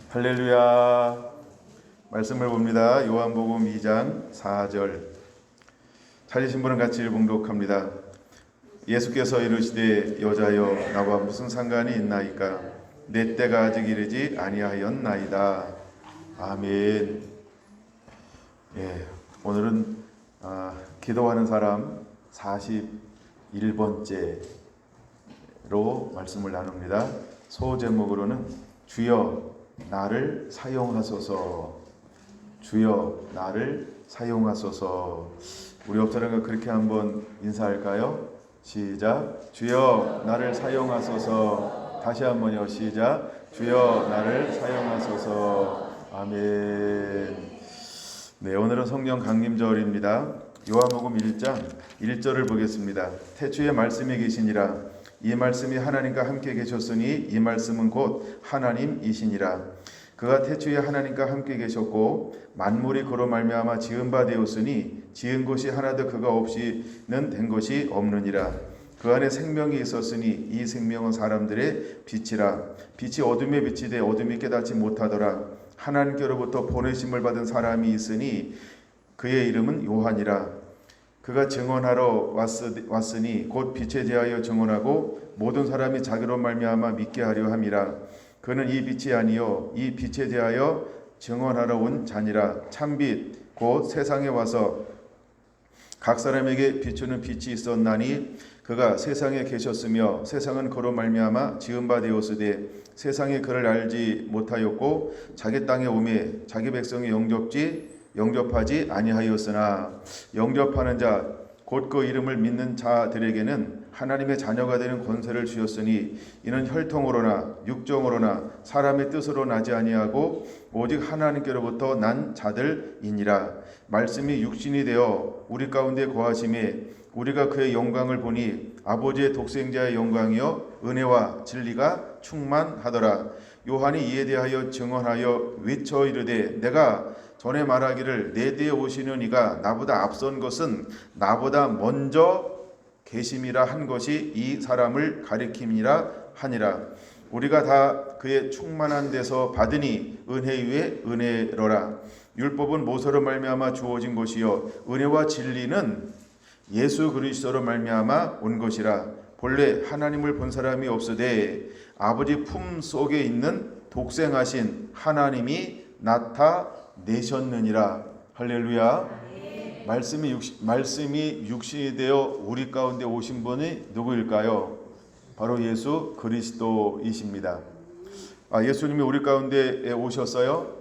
할렐루야. 말씀을 봅니다. 요한복음 2장 4절. 찾으신 분은 같이 봉독합니다. 예수께서 이르시되 여자여 나와 무슨 상관이 있나이까 내 때가 아직 이르지 아니하였나이다. 아멘. 오늘은 기도하는 사람 41번째로 말씀을 나눕니다. 소제목으로는 주여 나를 사용하소서. 주여 나를 사용하소서. 우리 옆사람과 그렇게 한번 인사할까요? 시작. 주여 나를 사용하소서. 다시 한번요. 시작. 주여 나를 사용하소서. 아멘. 네, 오늘은 성령 강림절입니다. 요한복음 1장 1절을 보겠습니다. 태초에 말씀이 계시니라. 이 말씀이 하나님과 함께 계셨으니 이 말씀은 곧 하나님이시니라. 그가 태초에 하나님과 함께 계셨고 만물이 그로 말미암아 지은 바 되었으니 지은 것이 하나도 그가 없이는 된 것이 없느니라. 그 안에 생명이 있었으니 이 생명은 사람들의 빛이라. 빛이 어둠에 비치되 어둠이 깨닫지 못하더라. 하나님께로부터 보내심을 받은 사람이 있으니 그의 이름은 요한이라. 그가 증언하러 왔으니 곧 빛에 대하여 증언하고 모든 사람이 자기로 말미암아 믿게 하려 함이라. 그는 이 빛이 아니요 이 빛에 대하여 증언하러 온 자니라. 참빛 곧 세상에 와서 각 사람에게 비추는 빛이 있었나니 그가 세상에 계셨으며 세상은 그로 말미암아 지은 바 되었으되 세상이 그를 알지 못하였고 자기 땅에 오매 자기 백성이 영접하지 아니하였으나 영접하는 자 곧 그 이름을 믿는 자들에게는 하나님의 자녀가 되는 권세를 주셨으니 이는 혈통으로나 육정으로나 사람의 뜻으로 나지 아니하고 오직 하나님께로부터 난 자들이니라. 말씀이 육신이 되어 우리 가운데 거하심에 우리가 그의 영광을 보니 아버지의 독생자의 영광이요 은혜와 진리가 충만하더라. 요한이 이에 대하여 증언하여 외쳐 이르되 내가 전에 말하기를 내 뒤에 오시는 이가 나보다 앞선 것은 나보다 먼저 계심이라 한 것이 이 사람을 가리킴이라 하니라. 우리가 다 그의 충만한 데서 받으니 은혜 위에 은혜로라. 율법은 모세로 말미암아 주어진 것이요 은혜와 진리는 예수 그리스도로 말미암아 온 것이라. 본래 하나님을 본 사람이 없으되 아버지 품 속에 있는 독생하신 하나님이 나타내셨느니라. 할렐루야. 말씀이 육신이 되어 우리 가운데 오신 분이 누구일까요? 바로 예수 그리스도이십니다. 예수님이 우리 가운데 오셨어요.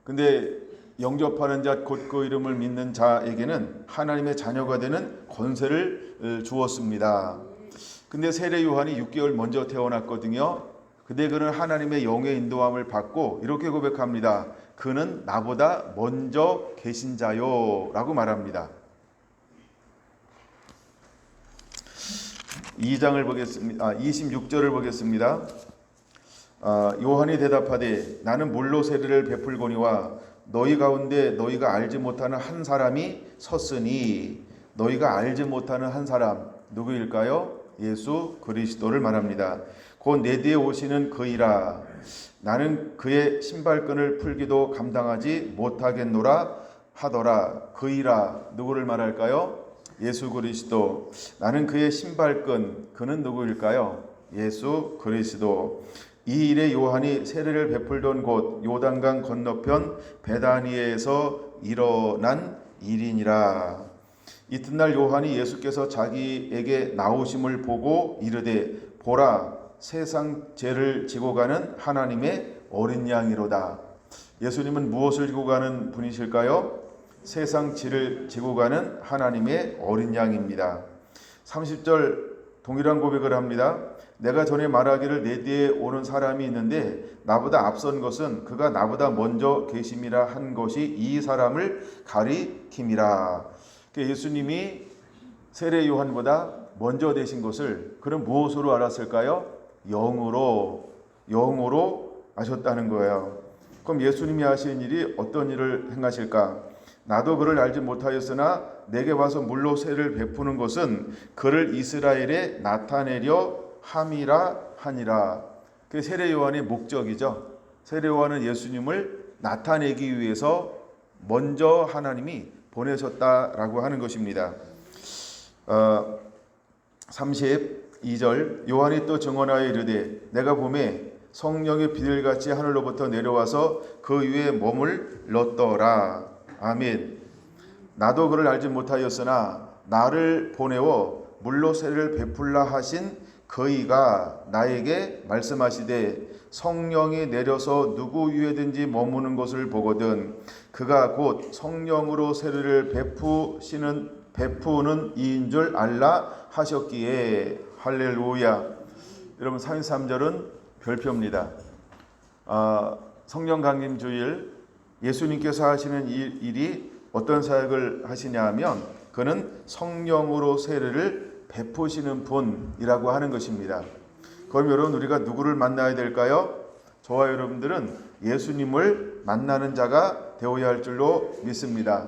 근데 영접하는 자 곧 그 이름을 믿는 자에게는 하나님의 자녀가 되는 권세를 주었습니다. 근데 세례 요한이 6개월 먼저 태어났거든요. 근데 그는 하나님의 영의 인도함을 받고 이렇게 고백합니다. 그는 나보다 먼저 계신 자요 라고 말합니다. 2장을 보겠습니다. 26절을 보겠습니다. 요한이 대답하되 나는 물로 세례를 베풀거니와 너희 가운데 너희가 알지 못하는 한 사람이 섰으니. 너희가 알지 못하는 한 사람 누구일까요? 예수 그리스도를 말합니다. 곧 내 뒤에 오시는 그이라. 나는 그의 신발끈을 풀기도 감당하지 못하겠노라 하더라. 그이라 누구를 말할까요? 예수 그리스도. 나는 그의 신발끈. 그는 누구일까요? 예수 그리스도. 이 일에 요한이 세례를 베풀던 곳 요단강 건너편 베다니에서 일어난 일이니라. 이튿날 요한이 예수께서 자기에게 나오심을 보고 이르되 보라 세상 죄를 지고 가는 하나님의 어린 양이로다. 예수님은 무엇을 지고 가는 분이실까요? 세상 죄를 지고 가는 하나님의 어린 양입니다. 30절 동일한 고백을 합니다. 내가 전에 말하기를 내 뒤에 오는 사람이 있는데 나보다 앞선 것은 그가 나보다 먼저 계심이라 한 것이 이 사람을 가리킴이라. 예수님이 세례 요한보다 먼저 되신 것을 그는 무엇으로 알았을까요? 영으로 아셨다는 거예요. 그럼 예수님이 하신 일이 어떤 일을 행하실까? 나도 그를 알지 못하였으나 내게 와서 물로 세례를 베푸는 것은 그를 이스라엘에 나타내려 함이라 하니라. 그 세례 요한의 목적이죠. 세례요한은 예수님을 나타내기 위해서 먼저 하나님이 보내셨다라고 하는 것입니다. 32절 요한이 또 증언하여 이르되 내가 보매 성령의 비둘같이 하늘로부터 내려와서 그 위에 머물렀더라. 아멘. 나도 그를 알지 못하였으나 나를 보내어 물로 세례를 베풀라 하신 그이가 나에게 말씀하시되 성령이 내려서 누구 위에든지 머무는 것을 보거든 그가 곧 성령으로 세례를 베푸는 이인 줄 알라 하셨기에. 할렐루야. 여러분 33절은 별표입니다. 성령 강림 주일 예수님께서 하시는 일이 어떤 사역을 하시냐 하면 그는 성령으로 세례를 베푸시는 분이라고 하는 것입니다. 그럼 여러분 우리가 누구를 만나야 될까요? 저와 여러분들은 예수님을 만나는 자가 되어야 할 줄로 믿습니다.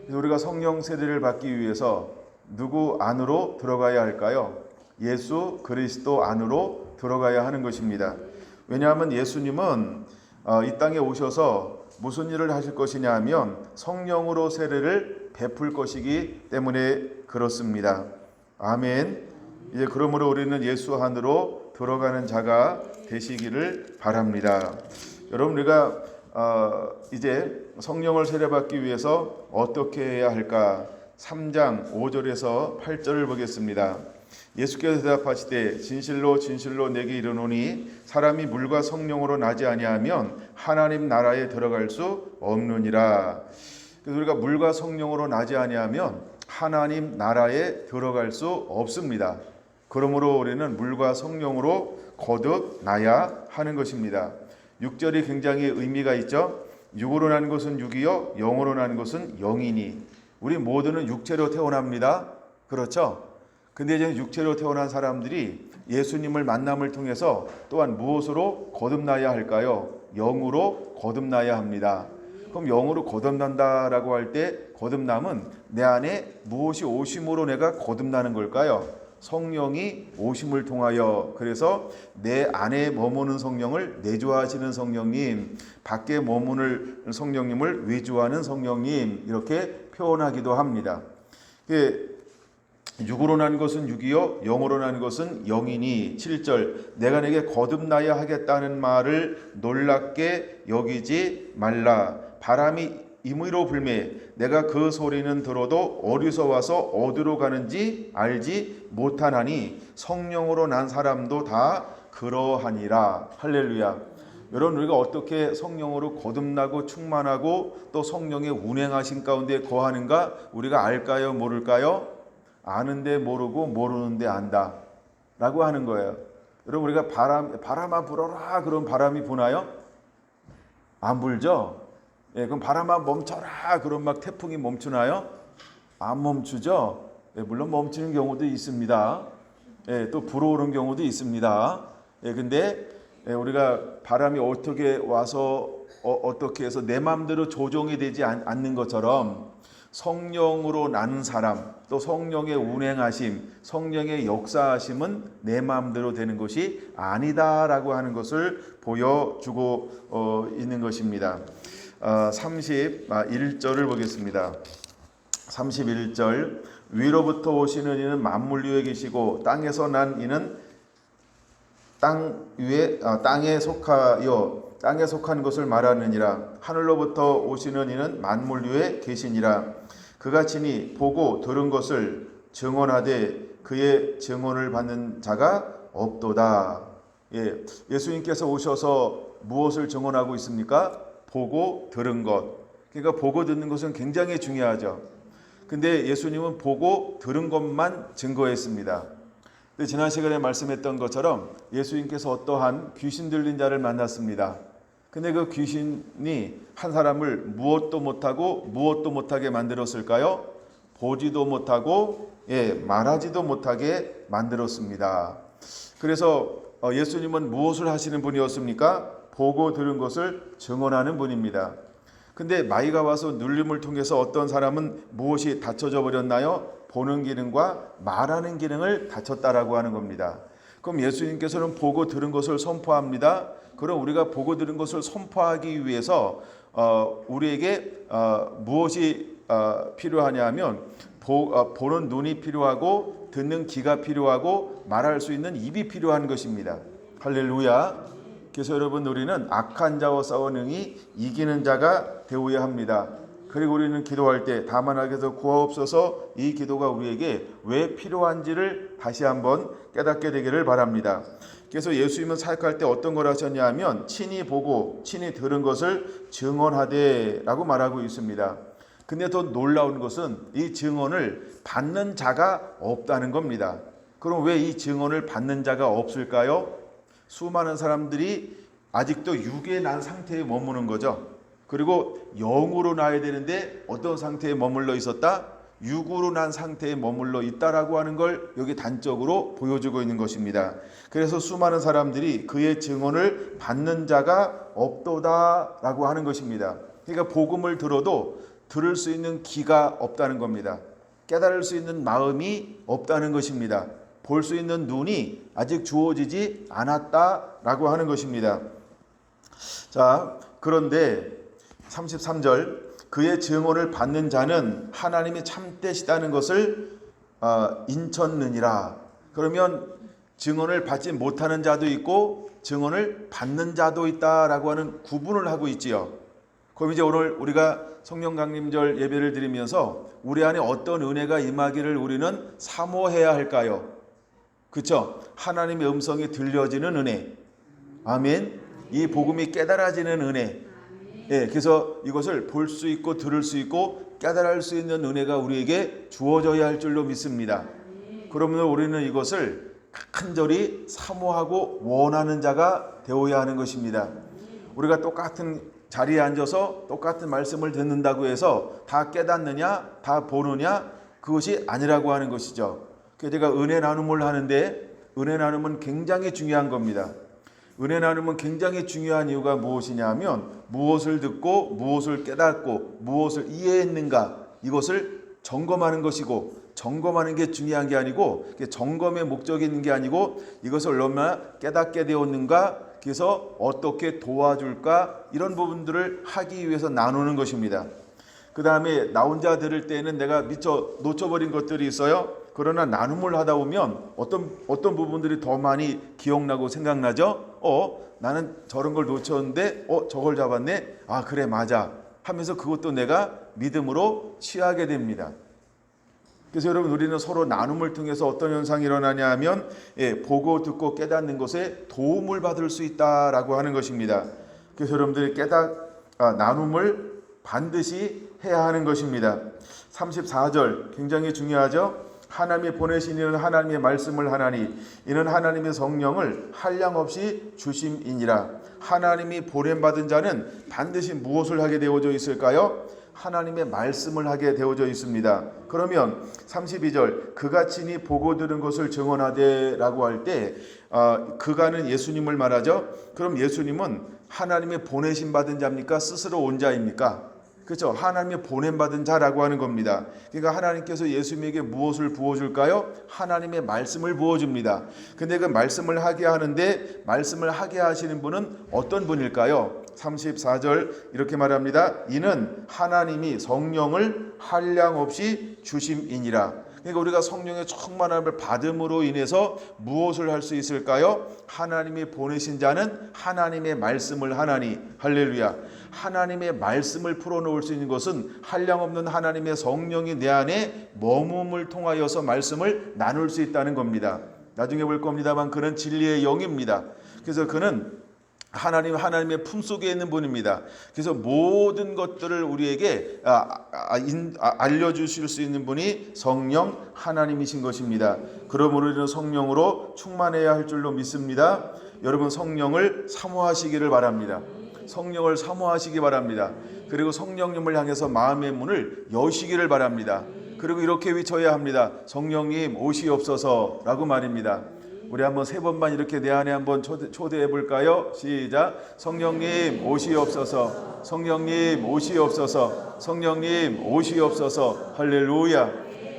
우리가 성령 세례를 받기 위해서 누구 안으로 들어가야 할까요? 예수 그리스도 안으로 들어가야 하는 것입니다. 왜냐하면 예수님은 이 땅에 오셔서 무슨 일을 하실 것이냐 하면 성령으로 세례를 베풀 것이기 때문에 그렇습니다. 아멘. 이제 그러므로 우리는 예수 안으로 들어가는 자가 되시기를 바랍니다. 여러분 우리가 이제 성령을 세례받기 위해서 어떻게 해야 할까? 3장 5절에서 8절을 보겠습니다. 예수께서 대답하시되 진실로 진실로 내게 이르노니 사람이 물과 성령으로 나지 아니하면 하나님 나라에 들어갈 수 없느니라. 그래서 우리가 물과 성령으로 나지 아니하면 하나님 나라에 들어갈 수 없습니다. 그러므로 우리는 물과 성령으로 거듭나야 하는 것입니다. 6절이 굉장히 의미가 있죠. 육으로 난 것은 육이요 영으로 난 것은 영이니. 우리 모두는 육체로 태어납니다. 그렇죠? 근데 이제 육체로 태어난 사람들이 예수님을 만남을 통해서 또한 무엇으로 거듭나야 할까요? 영으로 거듭나야 합니다. 그럼 영으로 거듭난다라고 할 때 거듭남은 내 안에 무엇이 오심으로 내가 거듭나는 걸까요? 성령이 오심을 통하여. 그래서 내 안에 머무는 성령을 내주하시는 성령님, 밖에 머무는 성령님을 외주하는 성령님, 이렇게 표현하기도 합니다. 육으로 난 것은 육이요 영으로 난 것은 영이니. 7절 내가 내게 거듭나야 하겠다는 말을 놀랍게 여기지 말라. 바람이 임의로 불매 내가 그 소리는 들어도 어디서 와서 어디로 가는지 알지 못하나니 성령으로 난 사람도 다 그러하니라. 할렐루야. 여러분 우리가 어떻게 성령으로 거듭나고 충만하고 또 성령의 운행하신 가운데 거하는가 우리가 알까요 모를까요? 아는데 모르고 모르는데 안다 라고 하는 거예요. 여러분 우리가 바람아 불어라 그럼 바람이 부나요? 안 불죠? 예, 그럼 바람아 멈춰라 그럼 막 태풍이 멈추나요? 안 멈추죠? 예, 물론 멈추는 경우도 있습니다. 예, 또 불어오는 경우도 있습니다. 예, 근데 우리가 바람이 어떻게 와서 어떻게 해서 내 마음대로 조정이 되지 않는 것처럼 성령으로 나는 사람, 또 성령의 운행하심, 성령의 역사하심은 내 마음대로 되는 것이 아니다라고 하는 것을 보여주고 있는 것입니다. 31절을 보겠습니다. 31절 위로부터 오시는 이는 만물 위에 계시고 땅에서 난 이는 땅에 속하여 땅에 속한 것을 말하느니라. 하늘로부터 오시는 이는 만물 위에 계시니라. 그같이니 보고 들은 것을 증언하되 그의 증언을 받는 자가 없도다. 예, 예수님께서 오셔서 무엇을 증언하고 있습니까? 보고 들은 것. 그러니까 보고 듣는 것은 굉장히 중요하죠. 근데 예수님은 보고 들은 것만 증거했습니다. 근데 지난 시간에 말씀했던 것처럼 예수님께서 어떠한 귀신 들린 자를 만났습니다. 근데 그 귀신이 한 사람을 무엇도 못하고 무엇도 못하게 만들었을까요? 보지도 못하고 말하지도 못하게 만들었습니다. 그래서 예수님은 무엇을 하시는 분이었습니까? 보고 들은 것을 증언하는 분입니다. 근데 마귀가 와서 눌림을 통해서 어떤 사람은 무엇이 닫혀져 버렸나요? 보는 기능과 말하는 기능을 닫혔다라고 하는 겁니다. 그럼 예수님께서는 보고 들은 것을 선포합니다. 그럼 우리가 보고 들은 것을 선포하기 위해서 우리에게 무엇이 필요하냐면 보는 눈이 필요하고 듣는 귀가 필요하고 말할 수 있는 입이 필요한 것입니다. 할렐루야. 그래서 여러분, 우리는 악한 자와 싸워 능히 이기는 자가 되어야 합니다. 그리고 우리는 기도할 때 다만 악에서 구하옵소서, 이 기도가 우리에게 왜 필요한지를 다시 한번 깨닫게 되기를 바랍니다. 그래서 예수님은 사역할 때 어떤 걸 하셨냐 하면 친히 보고 친히 들은 것을 증언하되 라고 말하고 있습니다. 근데 더 놀라운 것은 이 증언을 받는 자가 없다는 겁니다. 그럼 왜 이 증언을 받는 자가 없을까요? 수많은 사람들이 아직도 육에 난 상태에 머무는 거죠. 그리고 영으로 나야 되는데 어떤 상태에 머물러 있었다? 육으로 난 상태에 머물러 있다라고 하는 걸 여기 단적으로 보여주고 있는 것입니다. 그래서 수많은 사람들이 그의 증언을 받는 자가 없도다라고 하는 것입니다. 그러니까 복음을 들어도 들을 수 있는 귀가 없다는 겁니다. 깨달을 수 있는 마음이 없다는 것입니다. 볼 수 있는 눈이 아직 주어지지 않았다라고 하는 것입니다. 자, 그런데 33절, 그의 증언을 받는 자는 하나님이 참되시다는 것을 인쳤느니라. 그러면 증언을 받지 못하는 자도 있고 증언을 받는 자도 있다라고 하는 구분을 하고 있지요. 그럼 이제 오늘 우리가 성령 강림절 예배를 드리면서 우리 안에 어떤 은혜가 임하기를 우리는 사모해야 할까요? 그렇죠? 하나님의 음성이 들려지는 은혜, 아멘. 이 복음이 깨달아지는 은혜, 예, 그래서 이것을 볼 수 있고 들을 수 있고 깨달을 수 있는 은혜가 우리에게 주어져야 할 줄로 믿습니다. 그러면 우리는 이것을 간절히 사모하고 원하는 자가 되어야 하는 것입니다. 우리가 똑같은 자리에 앉아서 똑같은 말씀을 듣는다고 해서 다 깨닫느냐, 다 보느냐, 그것이 아니라고 하는 것이죠. 그래서 제가 은혜 나눔을 하는데 은혜 나눔은 굉장히 중요한 겁니다. 은혜 나눔은 굉장히 중요한 이유가 무엇이냐 하면 무엇을 듣고 무엇을 깨닫고 무엇을 이해했는가, 이것을 점검하는 것이고, 점검하는 게 중요한 게 아니고 점검의 목적이 있는 게 아니고 이것을 얼마나 깨닫게 되었는가, 그래서 어떻게 도와줄까, 이런 부분들을 하기 위해서 나누는 것입니다. 그 다음에 나 혼자 들을 때는 내가 미처 놓쳐버린 것들이 있어요. 그러나 나눔을 하다 보면 어떤 부분들이 더 많이 기억나고 생각나죠? 나는 저런 걸 놓쳤는데 저걸 잡았네. 아, 그래, 맞아 하면서 그것도 내가 믿음으로 취하게 됩니다. 그래서 여러분, 우리는 서로 나눔을 통해서 어떤 현상이 일어나냐 하면 보고 듣고 깨닫는 것에 도움을 받을 수 있다라고 하는 것입니다. 그래서 여러분들이 나눔을 반드시 해야 하는 것입니다. 34절 굉장히 중요하죠. 하나님이 보내신 이는 하나님의 말씀을 하나니 이는 하나님의 성령을 한량없이 주심이니라. 하나님이 보냄받은 자는 반드시 무엇을 하게 되어져 있을까요? 하나님의 말씀을 하게 되어져 있습니다. 그러면 32절, 그가 친히 보고 들은 것을 증언하되 라고 할 때 그가는 예수님을 말하죠. 그럼 예수님은 하나님의 보내심 받은 자입니까? 스스로 온 자입니까? 그렇죠. 하나님의 보냄받은 자라고 하는 겁니다. 그러니까 하나님께서 예수님에게 무엇을 부어줄까요? 하나님의 말씀을 부어줍니다. 근데 그 말씀을 하게 하는데 말씀을 하게 하시는 분은 어떤 분일까요? 34절 이렇게 말합니다. 이는 하나님이 성령을 한량없이 주심이니라. 그러니까 우리가 성령의 충만함을 받음으로 인해서 무엇을 할 수 있을까요? 하나님이 보내신 자는 하나님의 말씀을 하나니, 할렐루야. 하나님의 말씀을 풀어놓을 수 있는 것은 한량없는 하나님의 성령이 내 안에 머금을 통하여서 말씀을 나눌 수 있다는 겁니다. 나중에 볼 겁니다만 그는 진리의 영입니다. 그래서 그는 하나님의 품속에 있는 분입니다. 그래서 모든 것들을 우리에게 알려주실 수 있는 분이 성령 하나님이신 것입니다. 그러므로 우리는 성령으로 충만해야 할 줄로 믿습니다. 여러분, 성령을 사모하시기를 바랍니다. 성령을 사모하시기 바랍니다. 그리고 성령님을 향해서 마음의 문을 여시기를 바랍니다. 그리고 이렇게 외쳐야 합니다. 성령님 오시옵소서라고 말입니다. 우리 한번 3번만 이렇게 내 안에 한번 초대해 볼까요? 시작. 성령님 오시옵소서. 성령님 오시옵소서. 성령님 오시옵소서. 할렐루야.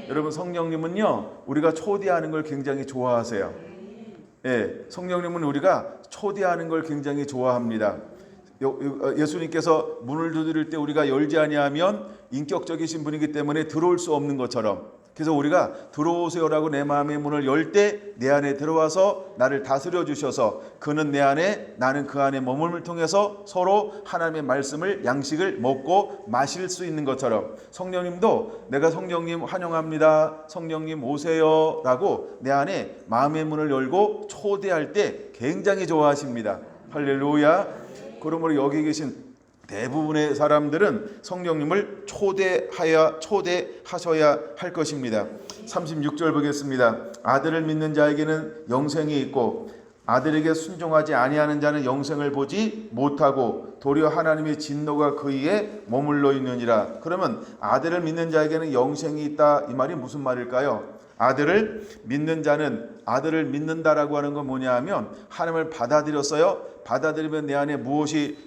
여러분, 성령님은요 우리가 초대하는 걸 굉장히 좋아하세요. 성령님은 우리가 초대하는 걸 굉장히 좋아합니다. 예수님께서 문을 두드릴 때 우리가 열지 아니하면 인격적이신 분이기 때문에 들어올 수 없는 것처럼, 그래서 우리가 들어오세요라고 내 마음의 문을 열 때 내 안에 들어와서 나를 다스려 주셔서 그는 내 안에 나는 그 안에 머물을 통해서 서로 하나님의 말씀을 양식을 먹고 마실 수 있는 것처럼, 성령님도 내가 성령님 환영합니다, 성령님 오세요 라고 내 안에 마음의 문을 열고 초대할 때 굉장히 좋아하십니다. 할렐루야. 그러므로 여기 계신 대부분의 사람들은 성령님을 초대하셔야 할 것입니다. 36절 보겠습니다. 아들을 믿는 자에게는 영생이 있고 아들에게 순종하지 아니하는 자는 영생을 보지 못하고 도리어 하나님의 진노가 그이에 머물러 있느니라. 그러면 아들을 믿는 자에게는 영생이 있다, 이 말이 무슨 말일까요? 아들을 믿는 자는, 아들을 믿는다라고 하는 건 뭐냐 하면 하나님을 받아들였어요. 받아들이면 내 안에 무엇이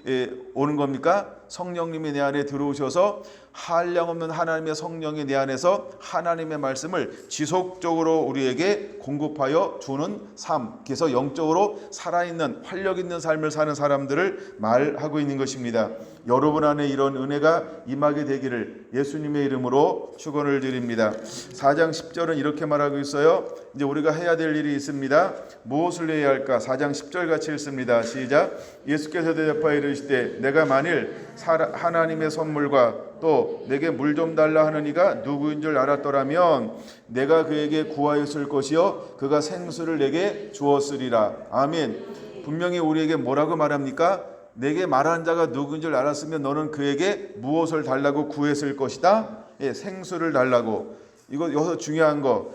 오는 겁니까? 성령님이 내 안에 들어오셔서 한량없는 하나님의 성령이 내 안에서 하나님의 말씀을 지속적으로 우리에게 공급하여 주는 삶, 그래서 영적으로 살아있는 활력 있는 삶을 사는 사람들을 말하고 있는 것입니다. 여러분 안에 이런 은혜가 임하게 되기를 예수님의 이름으로 축원을 드립니다. 4장 10절은 이렇게 말하고 있어요. 이제 우리가 해야 될 일이 있습니다. 무엇을 해야 할까? 4장 10절 같이 읽습니다. 시작. 예수께서 대답하여 이르시되 내가 만일 하나님의 선물과 또 내게 물 좀 달라 하는 이가 누구인 줄 알았더라면 내가 그에게 구하였을 것이요 그가 생수를 내게 주었으리라. 아멘. 분명히 우리에게 뭐라고 말합니까? 내게 말한 자가 누구인 줄 알았으면 너는 그에게 무엇을 달라고 구했을 것이다? 생수를 달라고. 이거 여기서 중요한 거,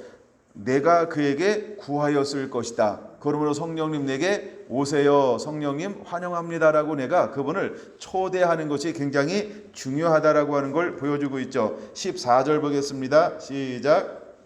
내가 그에게 구하였을 것이다. 그러므로 성령님 내게 오세요, 성령님 환영합니다라고 내가 그분을 초대하는 것이 굉장히 중요하다라고 하는 걸 보여주고 있죠. 14절 보겠습니다. 시작.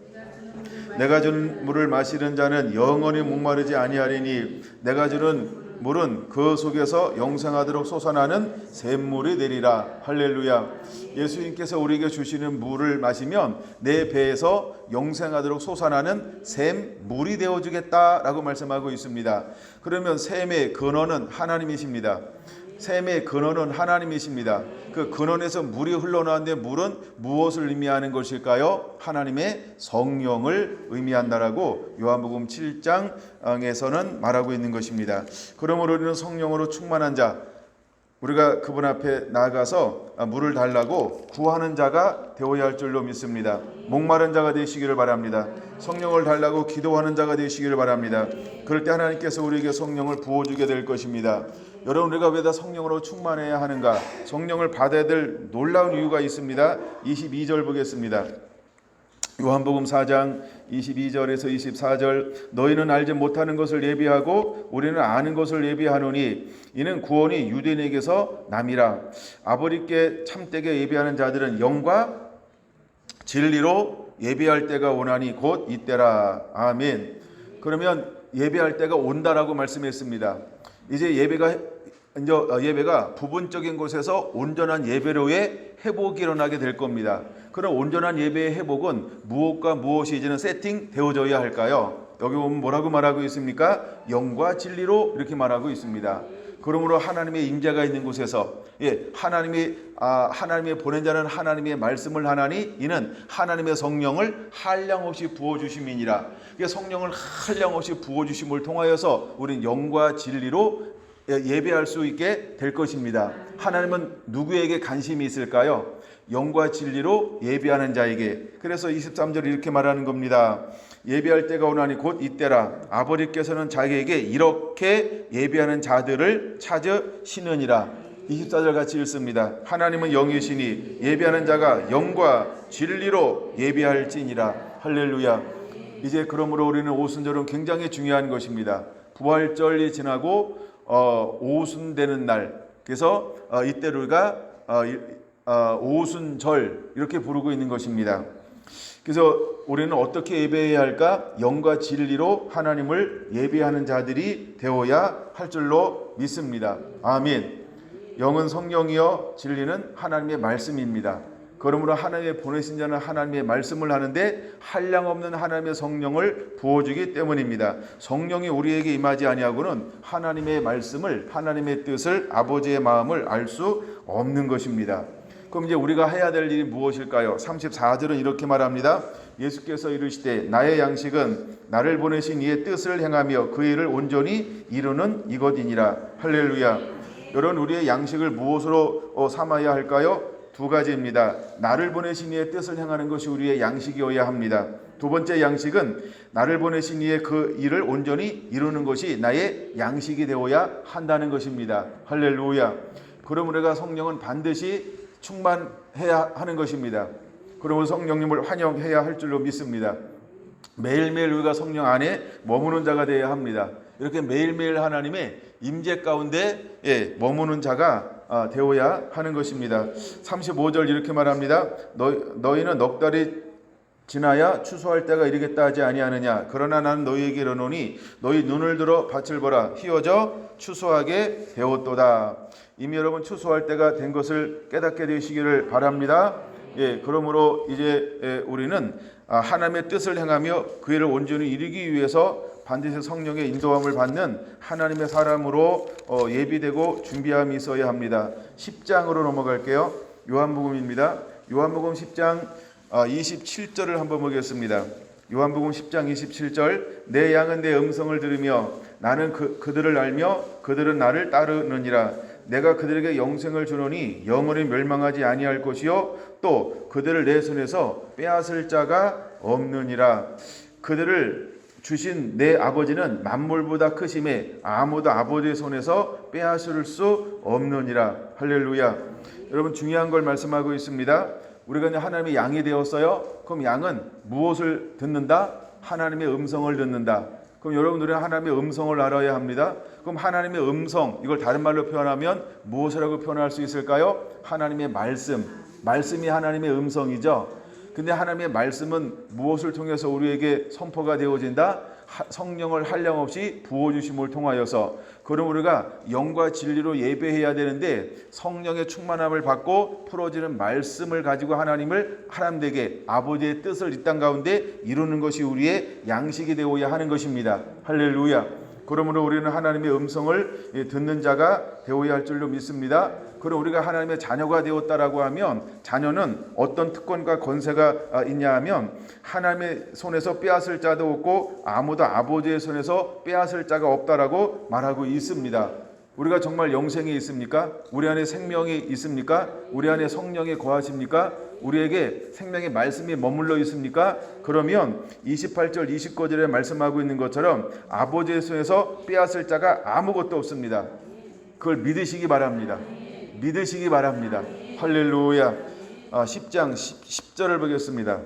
내가 준 물을 마시는 자는 영원히 목마르지 아니하리니 내가 주는 물은 그 속에서 영생하도록 솟아나는 샘물이 되리라. 할렐루야. 예수님께서 우리에게 주시는 물을 마시면 내 배에서 영생하도록 솟아나는 샘물이 되어주겠다라고 말씀하고 있습니다. 그러면 샘의 근원은 하나님이십니다. 샘의 근원은 하나님이십니다. 그 근원에서 물이 흘러나오는데 물은 무엇을 의미하는 것일까요? 하나님의 성령을 의미한다라고 요한복음 7장에서는 말하고 있는 것입니다. 그러므로 우리는 성령으로 충만한 자, 우리가 그분 앞에 나아가서 물을 달라고 구하는 자가 되어야 할 줄로 믿습니다. 목마른 자가 되시기를 바랍니다. 성령을 달라고 기도하는 자가 되시기를 바랍니다. 그럴 때 하나님께서 우리에게 성령을 부어주게 될 것입니다. 여러분, 우리가 왜 다 성령으로 충만해야 하는가? 성령을 받아야 될 놀라운 이유가 있습니다. 22절 보겠습니다. 요한복음 4장 22절에서 24절. 너희는 알지 못하는 것을 예비하고 우리는 아는 것을 예비하노니 이는 구원이 유대인에게서 남이라. 아버지께 참되게 예비하는 자들은 영과 진리로 예비할 때가 오나니 곧 이때라. 아멘. 그러면 예배할 때가 온다라고 말씀했습니다. 이제 예배가 부분적인 곳에서 온전한 예배로의 회복이 일어나게 될 겁니다. 그럼 온전한 예배의 회복은 무엇과 무엇이 이제는 세팅되어져야 할까요? 여기 보면 뭐라고 말하고 있습니까? 영과 진리로 이렇게 말하고 있습니다. 그러므로 하나님의 임재가 있는 곳에서 하나님의 보낸 자는 하나님의 말씀을 하나니 이는 하나님의 성령을 한량없이 부어주심이니라. 성령을 한량없이 부어주심을 통하여서 우리는 영과 진리로 예배할 수 있게 될 것입니다. 하나님은 누구에게 관심이 있을까요? 영과 진리로 예배하는 자에게. 그래서 23절 이렇게 말하는 겁니다. 예배할 때가 오나니 곧 이때라. 아버지께서는 자기에게 이렇게 예배하는 자들을 찾으시느니라. 24절 같이 읽습니다. 하나님은 영이시니 예배하는 자가 영과 진리로 예배할지니라. 할렐루야. 이제 그러므로 우리는 오순절은 굉장히 중요한 것입니다. 부활절이 지나고 오순되는 날, 그래서 이때를 우리가 오순절 이렇게 부르고 있는 것입니다. 그래서 우리는 어떻게 예배해야 할까? 영과 진리로 하나님을 예배하는 자들이 되어야 할 줄로 믿습니다. 아멘. 영은 성령이요 진리는 하나님의 말씀입니다. 그러므로 하나님의 보내신 자는 하나님의 말씀을 하는데 한량없는 하나님의 성령을 부어주기 때문입니다. 성령이 우리에게 임하지 아니하고는 하나님의 말씀을, 하나님의 뜻을, 아버지의 마음을 알 수 없는 것입니다. 그럼 이제 우리가 해야 될 일이 무엇일까요? 34절은 이렇게 말합니다. 예수께서 이르시되 나의 양식은 나를 보내신 이의 뜻을 행하며 그 일을 온전히 이루는 이것이니라. 할렐루야. 여러분, 우리의 양식을 무엇으로 삼아야 할까요? 두 가지입니다. 나를 보내신 이의 뜻을 행하는 것이 우리의 양식이어야 합니다. 두 번째 양식은 나를 보내신 이의 그 일을 온전히 이루는 것이 나의 양식이 되어야 한다는 것입니다. 할렐루야. 그럼 우리가 성령은 반드시 충만해야 하는 것입니다. 그러면 성령님을 환영해야 할 줄로 믿습니다. 매일매일 우리가 성령 안에 머무는 자가 되어야 합니다. 이렇게 매일매일 하나님의 임재 가운데 머무는 자가 되어야 하는 것입니다. 35절 이렇게 말합니다. 너희는 넉 달이 지나야 추수할 때가 이르겠다 하지 아니하느냐. 그러나 나는 너희에게 이르노니 너희 눈을 들어 밭을 보라. 휘어져 추수하게 되었도다. 이미 여러분 추수할 때가 된 것을 깨닫게 되시기를 바랍니다. 그러므로 이제 우리는 하나님의 뜻을 행하며 그 일을 온전히 이루기 위해서 반드시 성령의 인도함을 받는 하나님의 사람으로 예비되고 준비함이 있어야 합니다. 10장으로 넘어갈게요. 요한복음입니다. 요한복음 10장 27절을 한번 보겠습니다. 요한복음 10장 27절 내 양은 내 음성을 들으며 나는 그들을 알며 그들은 나를 따르느니라. 내가 그들에게 영생을 주노니 영원히 멸망하지 아니할 것이요 또 그들을 내 손에서 빼앗을 자가 없느니라. 그들을 주신 내 아버지는 만물보다 크심에 아무도 아버지의 손에서 빼앗을 수 없느니라. 할렐루야. 여러분, 중요한 걸 말씀하고 있습니다. 우리가 이제 하나님의 양이 되었어요. 그럼 양은 무엇을 듣는다? 하나님의 음성을 듣는다. 그럼 여러분들은 하나님의 음성을 알아야 합니다. 그럼 하나님의 음성, 이걸 다른 말로 표현하면 무엇이라고 표현할 수 있을까요? 하나님의 말씀. 말씀이 하나님의 음성이죠. 근데 하나님의 말씀은 무엇을 통해서 우리에게 선포가 되어진다? 성령을 한량없이 부어주심을 통하여서. 그럼 우리가 영과 진리로 예배해야 되는데 성령의 충만함을 받고 풀어지는 말씀을 가지고 하나님에게 아버지의 뜻을 이 땅 가운데 이루는 것이 우리의 양식이 되어야 하는 것입니다. 할렐루야. 그러므로 우리는 하나님의 음성을 듣는 자가 되어야 할 줄로 믿습니다. 그럼 우리가 하나님의 자녀가 되었다라고 하면 자녀는 어떤 특권과 권세가 있냐 하면 하나님의 손에서 빼앗을 자도 없고 아무도 아버지의 손에서 빼앗을 자가 없다라고 말하고 있습니다. 우리가 정말 영생이 있습니까? 우리 안에 생명이 있습니까? 우리 안에 성령이 거하십니까? 우리에게 생명의 말씀이 머물러 있습니까? 그러면 28절 29절에 말씀하고 있는 것처럼 아버지의 손에서 빼앗을 자가 아무것도 없습니다. 그걸 믿으시기 바랍니다. 믿으시기 바랍니다. 할렐루야. 10장 10절을 보겠습니다.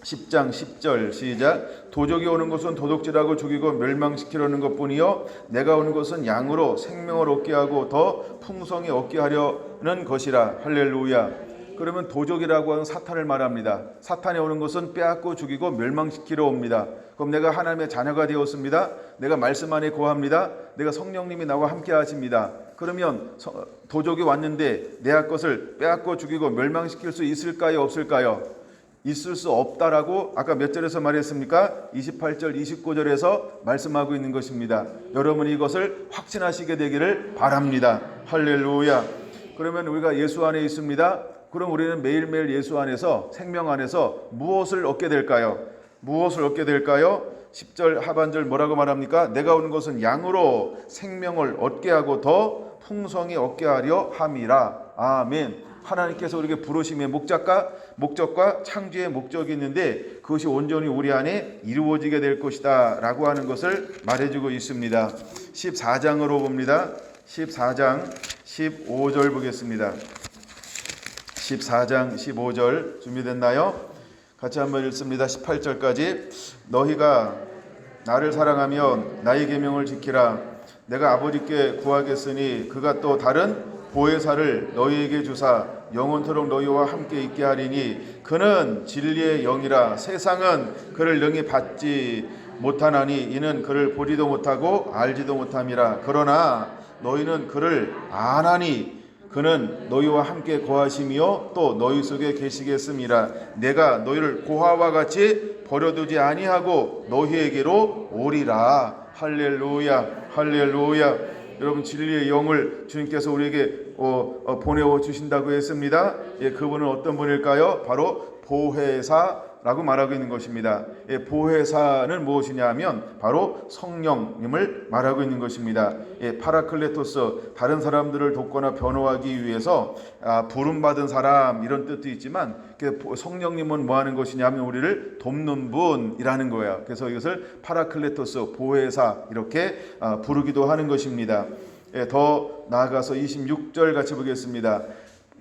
10장 10절 시작. 도적이 오는 것은 도둑질하고 죽이고 멸망시키려는 것뿐이요 내가 오는 것은 양으로 생명을 얻게 하고 더 풍성히 얻게 하려는 것이라. 할렐루야. 그러면 도적이라고 하는 사탄을 말합니다. 사탄이 오는 것은 빼앗고 죽이고 멸망시키러 옵니다. 그럼 내가 하나님의 자녀가 되었습니다. 내가 말씀 안에 거합니다. 내가 성령님이 나와 함께 하십니다. 그러면 도적이 왔는데 내 것을 빼앗고 죽이고 멸망시킬 수 있을까요? 없을까요? 있을 수 없다라고 아까 몇 절에서 말했습니까? 28절 29절에서 말씀하고 있는 것입니다. 여러분이 이것을 확신하시게 되기를 바랍니다. 할렐루야. 그러면 우리가 예수 안에 있습니다. 그럼 우리는 매일매일 예수 안에서 생명 안에서 무엇을 얻게 될까요? 무엇을 얻게 될까요? 10절 하반절 뭐라고 말합니까? 내가 오는 것은 양으로 생명을 얻게 하고 더 풍성히 얻게 하려 함이라. 아멘. 하나님께서 우리에게 부르심의 목적과 창조의 목적이 있는데 그것이 온전히 우리 안에 이루어지게 될 것이다 라고 하는 것을 말해주고 있습니다. 14장으로 봅니다. 14장 15절 보겠습니다. 14장 15절 준비됐나요? 같이 한번 읽습니다. 18절까지. 너희가 나를 사랑하면 나의 계명을 지키라. 내가 아버지께 구하겠으니 그가 또 다른 보혜사를 너희에게 주사 영원토록 너희와 함께 있게 하리니 그는 진리의 영이라. 세상은 그를 능히 받지 못하나니 이는 그를 보지도 못하고 알지도 못함이라. 그러나 너희는 그를 아나니 그는 너희와 함께 거하시며 또 너희 속에 계시겠음이라. 내가 너희를 고아와 같이 버려두지 아니하고 너희에게로 오리라. 할렐루야, 할렐루야. 여러분, 진리의 영을 주님께서 우리에게 보내어 주신다고 했습니다. 예, 그분은 어떤 분일까요? 바로 보혜사라고 말하고 있는 것입니다. 예, 보혜사는 무엇이냐 하면 바로 성령님을 말하고 있는 것입니다. 예, 파라클레토스, 다른 사람들을 돕거나 변호하기 위해서 부름받은 사람, 이런 뜻도 있지만 성령님은 뭐 하는 것이냐면 우리를 돕는 분이라는 거예요. 그래서 이것을 파라클레토스, 보혜사 이렇게 부르기도 하는 것입니다. 예, 더 나아가서 26절 같이 보겠습니다.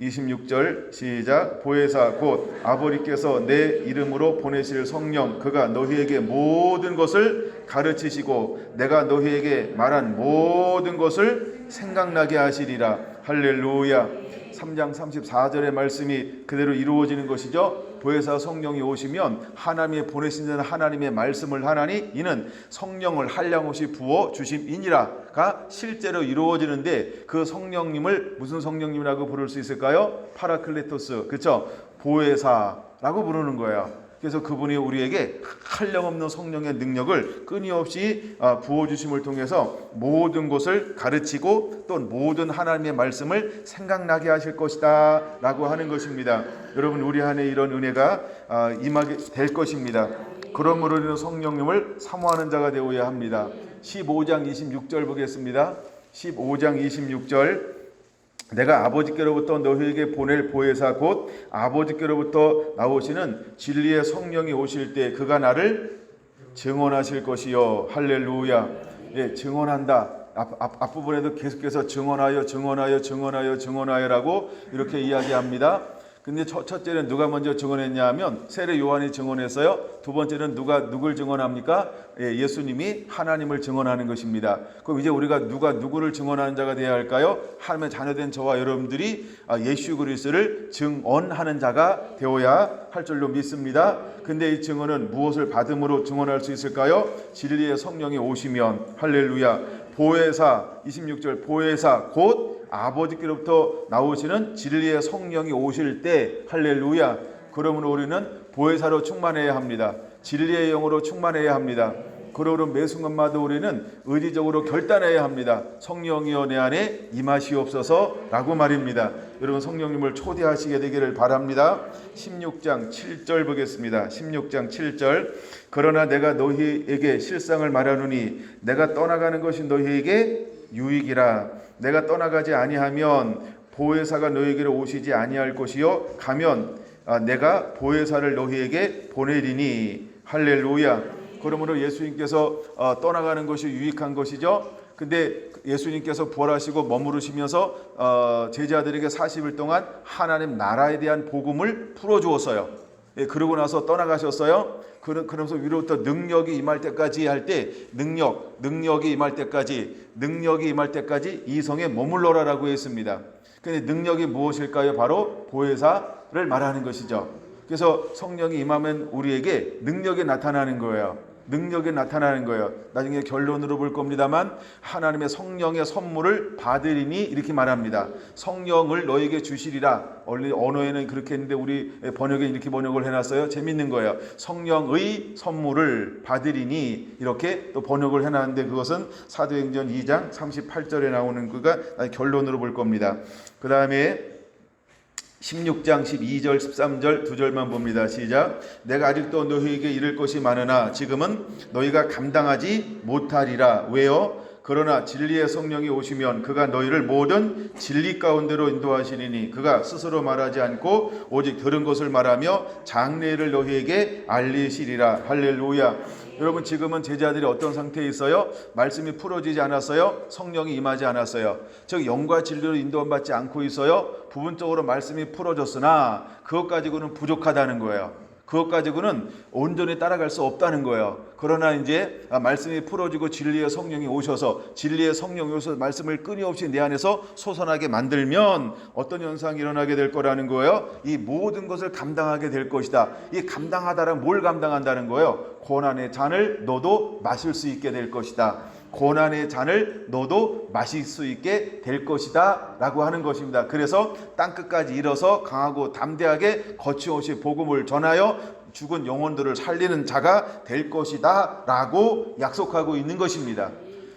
26절 시작. 보혜사 곧 아버지께서 내 이름으로 보내실 성령, 그가 너희에게 모든 것을 가르치시고 내가 너희에게 말한 모든 것을 생각나게 하시리라. 할렐루야. 3장 34절의 말씀이 그대로 이루어지는 것이죠. 보혜사 성령이 오시면 하나님의 보내신 하나님의 말씀을 하나니 이는 성령을 한량없이 부어 주심이니라가 실제로 이루어지는데, 그 성령님을 무슨 성령님이라고 부를 수 있을까요? 파라클레토스, 그렇죠? 보혜사라고 부르는 거예요. 그래서 그분이 우리에게 한량없는 성령의 능력을 끊임없이 부어주심을 통해서 모든 것을 가르치고 또 모든 하나님의 말씀을 생각나게 하실 것이다 라고 하는 것입니다. 여러분, 우리 안에 이런 은혜가 임하게 될 것입니다. 그러므로 우리는 성령님을 사모하는 자가 되어야 합니다. 15장 26절 보겠습니다. 15장 26절. 내가 아버지께로부터 너희에게 보낼 보혜사 곧 아버지께로부터 나오시는 진리의 성령이 오실 때 그가 나를 증언하실 것이요. 할렐루야. 예, 증언한다. 앞부분에도 계속해서 증언하여라고 이렇게 이야기합니다. 근데 첫째는 누가 먼저 증언했냐 하면 세례 요한이 증언했어요. 두 번째는 누굴 증언합니까? 예수님이 하나님을 증언하는 것입니다. 그럼 이제 우리가 누구를 증언하는 자가 되어야 할까요? 하나님의 자녀된 저와 여러분들이 예수 그리스도를 증언하는 자가 되어야 할 줄로 믿습니다. 근데 이 증언은 무엇을 받음으로 증언할 수 있을까요? 진리의 성령이 오시면. 할렐루야. 보혜사, 26절 보혜사 곧 아버지께로부터 나오시는 진리의 성령이 오실 때. 할렐루야. 그러므로 우리는 보혜사로 충만해야 합니다. 진리의 영으로 충만해야 합니다. 그러므로 매 순간마다 우리는 의지적으로 결단해야 합니다. 성령이여 내 안에 임하시옵소서라고 말입니다. 여러분, 성령님을 초대하시게 되기를 바랍니다. 16장 7절 보겠습니다. 16장 7절. 그러나 내가 너희에게 실상을 말하노니 내가 떠나가는 것이 너희에게 유익이라. 내가 떠나가지 아니하면 보혜사가 너희에게로 오시지 아니할 것이요 가면 내가 보혜사를 너희에게 보내리니. 할렐루야. 그러므로 예수님께서 떠나가는 것이 유익한 것이죠. 근데 예수님께서 부활하시고 머무르시면서 제자들에게 40일 동안 하나님 나라에 대한 복음을 풀어주었어요. 예, 그러고 나서 떠나가셨어요. 그러면서 위로부터 능력이 임할 때까지 할 때 능력이 임할 때까지 이 성에 머물러라라고 했습니다. 근데 능력이 무엇일까요? 바로 보혜사를 말하는 것이죠. 그래서 성령이 임하면 우리에게 능력이 나타나는 거예요. 나중에 결론으로 볼 겁니다만 하나님의 성령의 선물을 받으리니 이렇게 말합니다. 성령을 너에게 주시리라. 원래 언어에는 그렇게 했는데 우리 번역에 이렇게 번역을 해놨어요. 재밌는 거예요. 성령의 선물을 받으리니 이렇게 또 번역을 해놨는데 그것은 사도행전 2장 38절에 나오는 그가 결론으로 볼 겁니다. 그 다음에 16장 12절 13절 두 절만 봅니다. 시작. 내가 아직도 너희에게 이를 것이 많으나 지금은 너희가 감당하지 못하리라. 왜요? 그러나 진리의 성령이 오시면 그가 너희를 모든 진리 가운데로 인도하시리니 그가 스스로 말하지 않고 오직 들은 것을 말하며 장래를 너희에게 알리시리라. 할렐루야. 여러분, 지금은 제자들이 어떤 상태에 있어요? 말씀이 풀어지지 않았어요? 성령이 임하지 않았어요? 즉 영과 진리로 인도받지 않고 있어요? 부분적으로 말씀이 풀어졌으나 그것 가지고는 부족하다는 거예요. 그것 가지고는 온전히 따라갈 수 없다는 거예요. 그러나 이제 말씀이 풀어지고 진리의 성령이 오셔서 말씀을 끊임없이 내 안에서 솟아나게 만들면 어떤 현상이 일어나게 될 거라는 거예요? 이 모든 것을 감당하게 될 것이다. 이 감당하다란 뭘 감당한다는 거예요? 고난의 잔을 너도 마실 수 있게 될 것이다. 고난의 잔을 너도 마실 수 있게 될 것이다 라고 하는 것입니다. 그래서 땅끝까지 일어서 강하고 담대하게 거침없이 복음을 전하여 죽은 영혼들을 살리는 자가 될 것이다 라고 약속하고 있는 것입니다.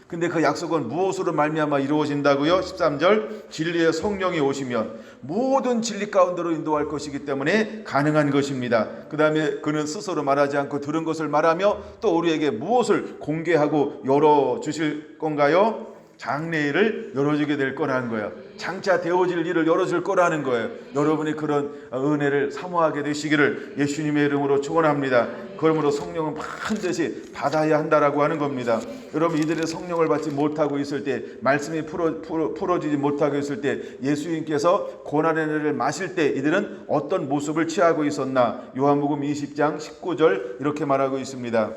근데 그 약속은 무엇으로 말미암아 이루어진다고요? 13절 진리의 성령이 오시면 모든 진리 가운데로 인도할 것이기 때문에 가능한 것입니다. 그 다음에 그는 스스로 말하지 않고 들은 것을 말하며 또 우리에게 무엇을 공개하고 열어주실 건가요? 장래일을 열어주게 될 거라는 거예요. 장차 되어질 일을 열어줄 거라는 거예요. 여러분이 그런 은혜를 사모하게 되시기를 예수님의 이름으로 축원합니다. 그러므로 성령은 반드시 받아야 한다라고 하는 겁니다. 여러분 이들이 성령을 받지 못하고 있을 때, 말씀이 풀어지지 못하고 있을 때, 예수님께서 고난의 은혜를 마실 때 이들은 어떤 모습을 취하고 있었나? 요한복음 20장 19절 이렇게 말하고 있습니다.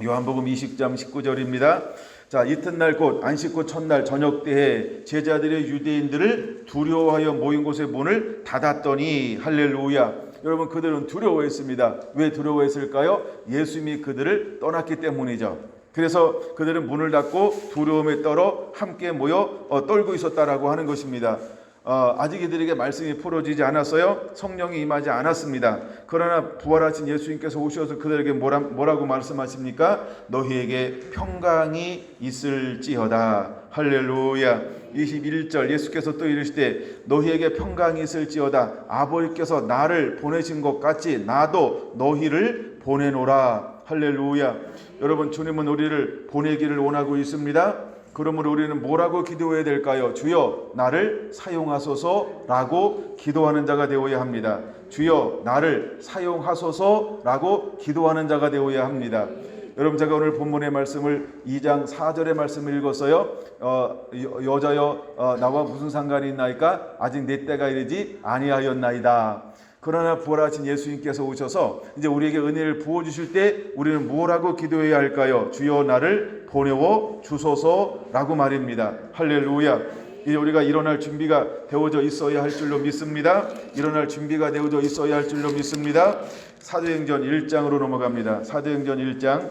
요한복음 20장 19절입니다. 자, 이튿날 곧 안식구 첫날 저녁 때에 제자들의 유대인들을 두려워하여 모인 곳의 문을 닫았더니 할렐루야. 여러분 그들은 두려워했습니다. 왜 두려워했을까요? 예수님이 그들을 떠났기 때문이죠. 그래서 그들은 문을 닫고 두려움에 떨어 함께 모여 떨고 있었다라고 하는 것입니다. 아직 이들에게 말씀이 풀어지지 않았어요. 성령이 임하지 않았습니다. 그러나 부활하신 예수님께서 오셔서 그들에게 뭐라고 말씀하십니까? 너희에게 평강이 있을지어다. 할렐루야. 21절 예수께서 또 이르시되 너희에게 평강이 있을지어다. 아버지께서 나를 보내신 것 같이 나도 너희를 보내노라. 할렐루야. 여러분 주님은 우리를 보내기를 원하고 있습니다. 그러므로 우리는 뭐라고 기도해야 될까요? 주여 나를 사용하소서라고 기도하는 자가 되어야 합니다. 주여 나를 사용하소서라고 기도하는 자가 되어야 합니다. 여러분 제가 오늘 본문의 말씀을 2장 4절의 말씀을 읽었어요. 여자여 나와 무슨 상관이 있나이까? 아직 내 때가 이르지 아니하였나이다. 그러나 부활하신 예수님께서 오셔서 이제 우리에게 은혜를 부어주실 때 우리는 뭐라고 기도해야 할까요? 주여 나를 보내어 주소서라고 말입니다. 할렐루야. 이제 우리가 일어날 준비가 되어져 있어야 할 줄로 믿습니다. 일어날 준비가 되어져 있어야 할 줄로 믿습니다. 사도행전 1장으로 넘어갑니다. 사도행전 1장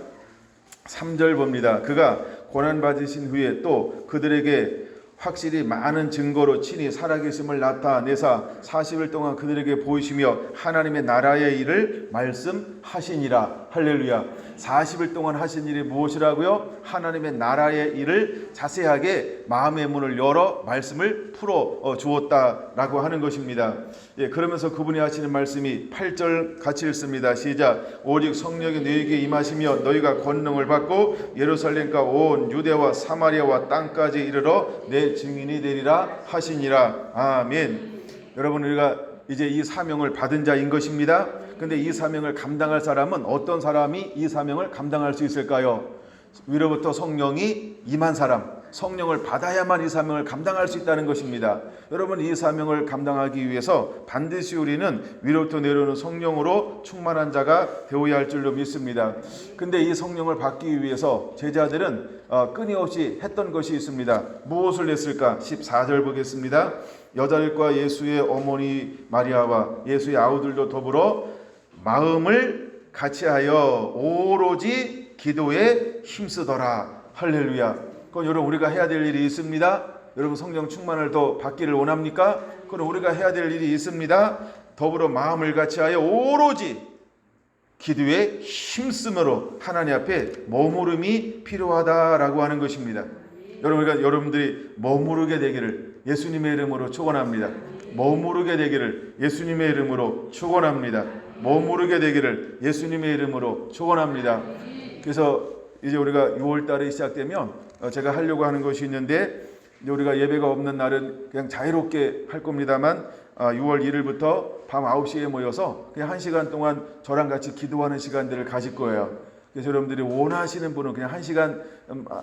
3절 봅니다. 그가 고난받으신 후에 또 그들에게 확실히 많은 증거로 친히 살아계심을 나타내사 40일 동안 그들에게 보이시며 하나님의 나라의 일을 말씀하시니라. 할렐루야. 40일 동안 하신 일이 무엇이라고요? 하나님의 나라의 일을 자세하게 마음의 문을 열어 말씀을 풀어 주었다라고 하는 것입니다. 예, 그러면서 그분이 하시는 말씀이 8절 같이 읽습니다. 시작. 오직 성령이 너희에게 임하시며 너희가 권능을 받고 예루살렘과 온 유대와 사마리아와 땅까지 이르러 내 증인이 되리라 하시니라. 아멘. 여러분 우리가 이제 이 사명을 받은 자인 것입니다. 근데 이 사명을 감당할 사람은 어떤 사람이 이 사명을 감당할 수 있을까요? 위로부터 성령이 임한 사람, 성령을 받아야만 이 사명을 감당할 수 있다는 것입니다. 여러분 이 사명을 감당하기 위해서 반드시 우리는 위로부터 내려오는 성령으로 충만한 자가 되어야 할 줄로 믿습니다. 근데 이 성령을 받기 위해서 제자들은 끊임없이 했던 것이 있습니다. 무엇을 했을까? 14절 보겠습니다. 여자들과 예수의 어머니 마리아와 예수의 아우들도 더불어 마음을 같이하여 오로지 기도에 힘쓰더라. 할렐루야. 그건 여러분 우리가 해야 될 일이 있습니다. 여러분 성령 충만을 더 받기를 원합니까? 그럼 우리가 해야 될 일이 있습니다. 더불어 마음을 같이하여 오로지 기도에 힘쓰므로 하나님 앞에 머무름이 필요하다라고 하는 것입니다. 여러분들이 머무르게 되기를 예수님의 이름으로 축원합니다. 머무르게 되기를 예수님의 이름으로 축원합니다. 머무르게 되기를 예수님의 이름으로 축원합니다. 그래서 이제 우리가 6월 달에 시작되면 제가 하려고 하는 것이 있는데 이제 우리가 예배가 없는 날은 그냥 자유롭게 할 겁니다만 6월 1일부터 밤 9시에 모여서 그냥 1시간 동안 저랑 같이 기도하는 시간들을 가질 거예요. 그래서 여러분들이 원하시는 분은 그냥 1시간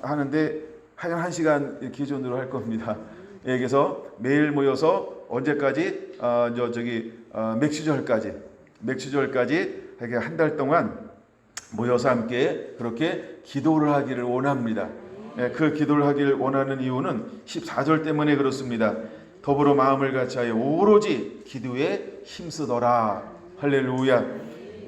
하는데 하여간 1시간 기준으로 할 겁니다. 예, 그래서 매일 모여서 언제까지 맥주절까지 이렇게 한 달 동안 모여서 함께 그렇게 기도를 하기를 원합니다. 예, 그 기도를 하기를 원하는 이유는 14절 때문에 그렇습니다. 더불어 마음을 같이하여 오로지 기도에 힘쓰더라. 할렐루야.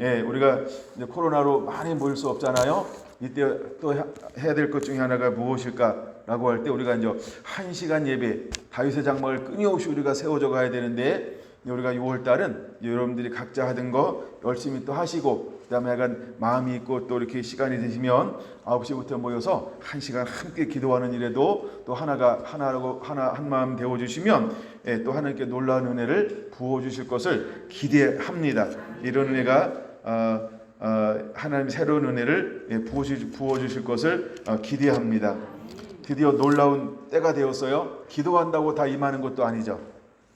예, 우리가 이제 코로나로 많이 모일 수 없잖아요. 이때 또 해야 될 것 중에 하나가 무엇일까라고 할 때 우리가 이제 1시간 예배 다윗의 장막을 끊임없이 우리가 세워져 가야 되는데 우리가 6월달은 여러분들이 각자 하던 거 열심히 또 하시고 그다음에 약간 마음이 있고 또 이렇게 시간이 되시면 9시부터 모여서 1시간 함께 기도하는 일에도 또 한 마음 되어 주시면 또 하나님께 놀라운 은혜를 부어 주실 것을 기대합니다. 이런 은혜가 하나님 새로운 은혜를 부어 주실 것을 기대합니다. 드디어 놀라운 때가 되었어요. 기도한다고 다 임하는 것도 아니죠.